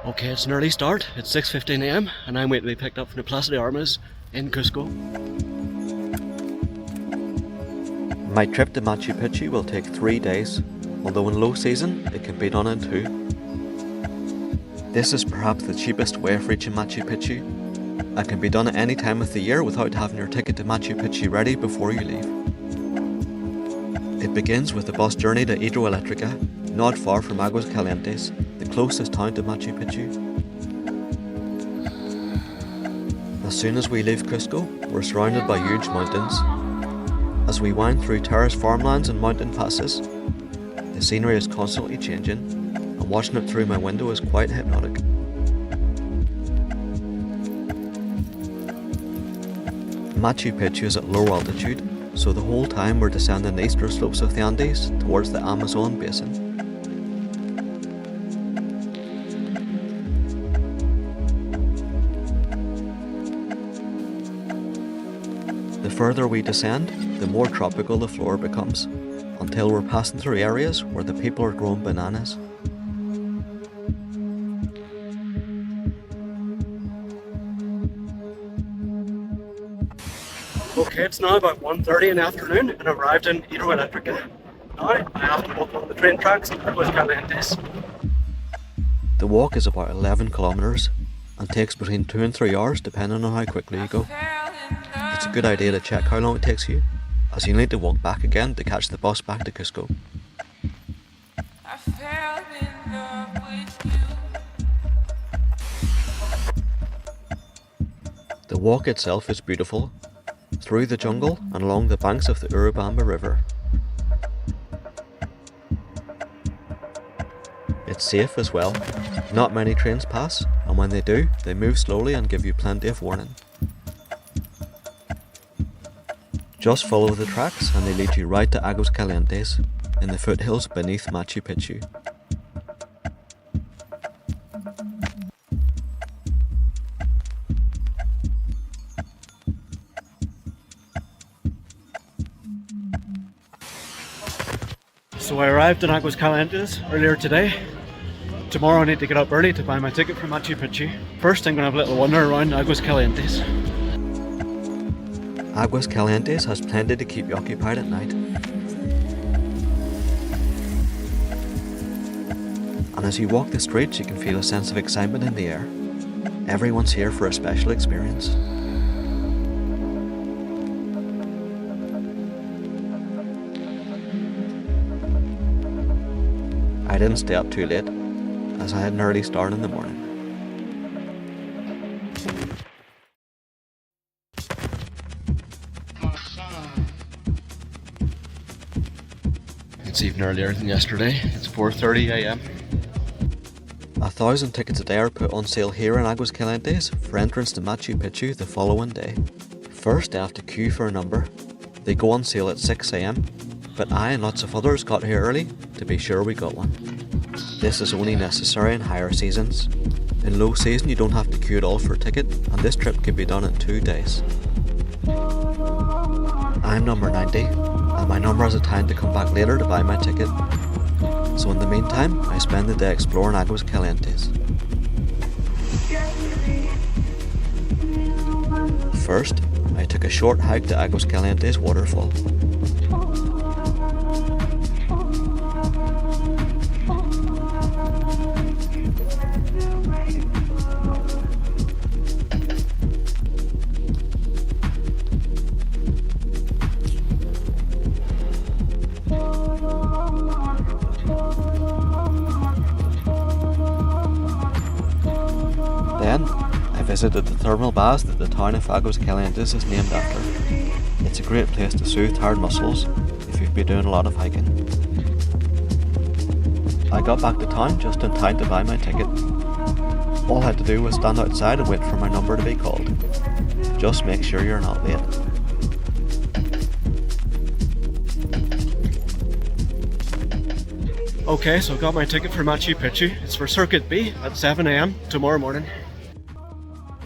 Okay, it's an early start. It's 6:15 AM and I'm waiting to be picked up from the Plaza de Armas in Cusco. My trip to Machu Picchu will take 3 days, although in low season it can be done in 2. This is perhaps the cheapest way of reaching Machu Picchu and can be done at any time of the year without having your ticket to Machu Picchu ready before you leave. It begins with a bus journey to Hidroelectrica, not far from Aguas Calientes, the closest town to Machu Picchu. As soon as we leave Cusco, we're surrounded by huge mountains. As we wind through terraced farmlands and mountain passes, the scenery is constantly changing, and watching it through my window is quite hypnotic. Machu Picchu is at low altitude, so the whole time we're descending the eastern slopes of the Andes towards the Amazon basin. The further we descend, the more tropical the floor becomes, until we're passing through areas where the people are growing bananas. Okay, it's now about 1:30 in the afternoon and I've arrived in Hidroelectrica. Now I have to walk on the train tracks to Aguas Calientes. The walk is about 11 kilometers and takes between 2 and 3 hours depending on how quickly you go. It's a good idea to check how long it takes you, as you need to walk back again to catch the bus back to Cusco. The walk itself is beautiful, through the jungle and along the banks of the Urubamba River. It's safe as well. Not many trains pass, and when they do, they move slowly and give you plenty of warning. Just follow the tracks and they lead you right to Aguas Calientes, in the foothills beneath Machu Picchu. So I arrived in Aguas Calientes earlier today. Tomorrow I need to get up early to buy my ticket for Machu Picchu. First I'm going to have a little wander around Aguas Calientes. Aguas Calientes has plenty to keep you occupied at night. And as you walk the streets you can feel a sense of excitement in the air. Everyone's here for a special experience. I didn't stay up too late, as I had an early start in the morning. It's even earlier than yesterday. It's 4:30 AM. 1,000 tickets a day are put on sale here in Aguas Calientes for entrance to Machu Picchu the following day. First I have to queue for a number. They go on sale at 6 AM, but I and lots of others got here early to be sure we got one. This is only necessary in higher seasons. In low season you don't have to queue at all for a ticket, and this trip can be done in 2 days. I'm number 90, and my number has a time to come back later to buy my ticket. So in the meantime, I spend the day exploring Aguas Calientes. First, I took a short hike to Aguas Calientes waterfall. Then, I visited the thermal baths that the town of Aguas Calientes is named after. It's a great place to soothe tired muscles if you've been doing a lot of hiking. I got back to town just in time to buy my ticket. All I had to do was stand outside and wait for my number to be called. Just make sure you're not late. Okay, so I got my ticket for Machu Picchu. It's for Circuit B at 7 AM tomorrow morning.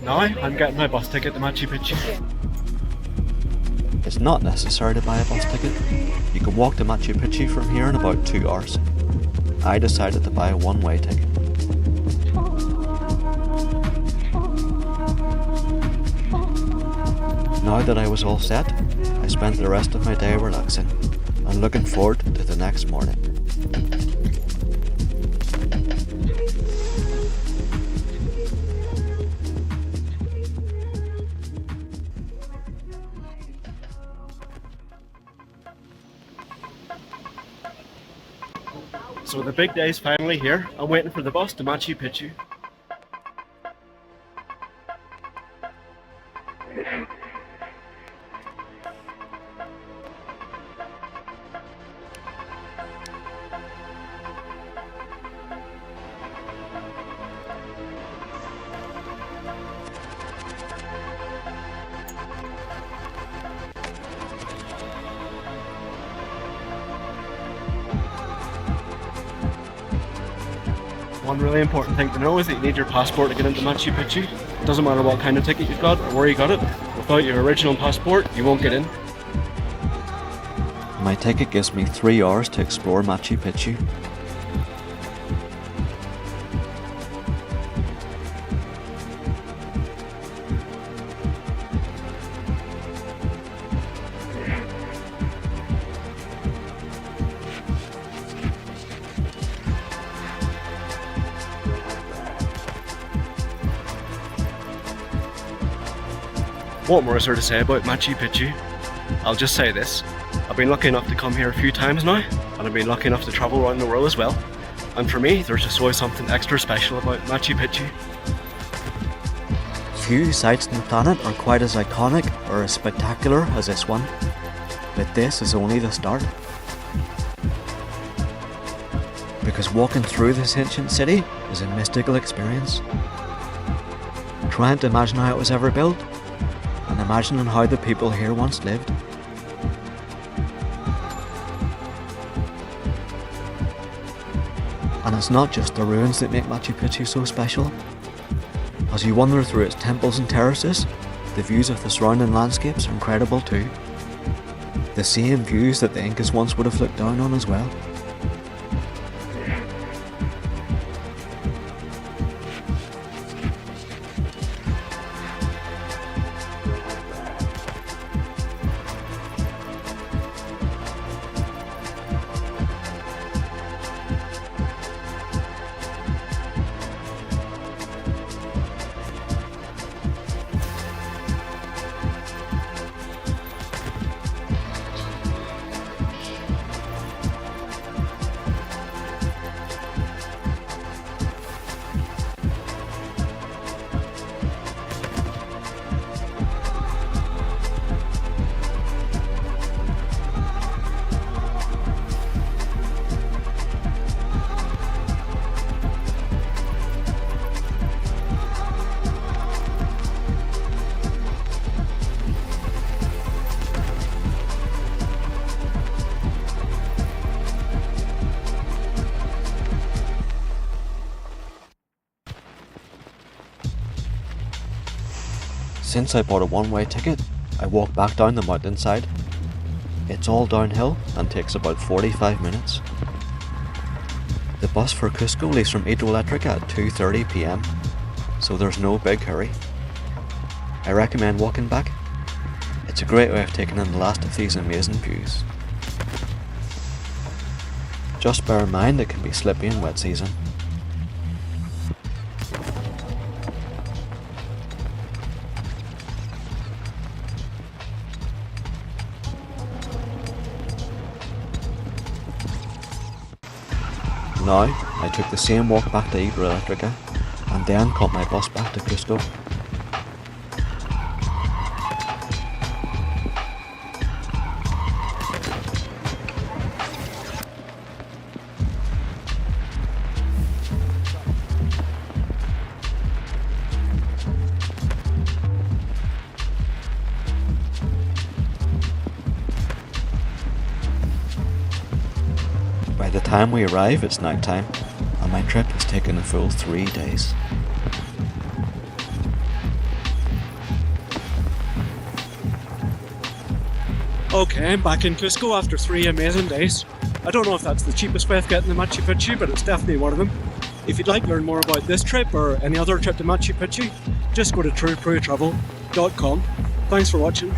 Now I'm getting my bus ticket to Machu Picchu. It's not necessary to buy a bus ticket. You can walk to Machu Picchu from here in about 2 hours. I decided to buy a one-way ticket. now that I was all set, I spent the rest of my day relaxing and looking forward to the next morning. So the big day's finally here. I'm waiting for the bus to Machu Picchu. One really important thing to know is that you need your passport to get into Machu Picchu. It doesn't matter what kind of ticket you've got or where you got it. Without your original passport, you won't get in. My ticket gives me 3 hours to explore Machu Picchu. What more is there to say about Machu Picchu? I'll just say this. I've been lucky enough to come here a few times now, and I've been lucky enough to travel around the world as well. And for me, there's just always something extra special about Machu Picchu. Few sites on the planet are quite as iconic or as spectacular as this one, but this is only the start. Because walking through this ancient city is a mystical experience. Trying to imagine how it was ever built, and imagining how the people here once lived. And it's not just the ruins that make Machu Picchu so special. As you wander through its temples and terraces, the views of the surrounding landscapes are incredible too. The same views that the Incas once would have looked down on as well. Since I bought a one-way ticket, I walk back down the mountainside. It's all downhill and takes about 45 minutes. The bus for Cusco leaves from Hidroelectrica at 2:30 PM, so there's no big hurry. I recommend walking back. It's a great way of taking in the last of these amazing views. Just bear in mind it can be slippy in wet season. Now, I took the same walk back to Hidroelectrica and then caught my bus back to Cusco. By the time we arrive, it's night time, and my trip has taken a full 3 days. Okay, I'm back in Cusco after 3 amazing days. I don't know if that's the cheapest way of getting to Machu Picchu, but it's definitely one of them. If you'd like to learn more about this trip or any other trip to Machu Picchu, just go to trueperutravel.com. thanks for watching.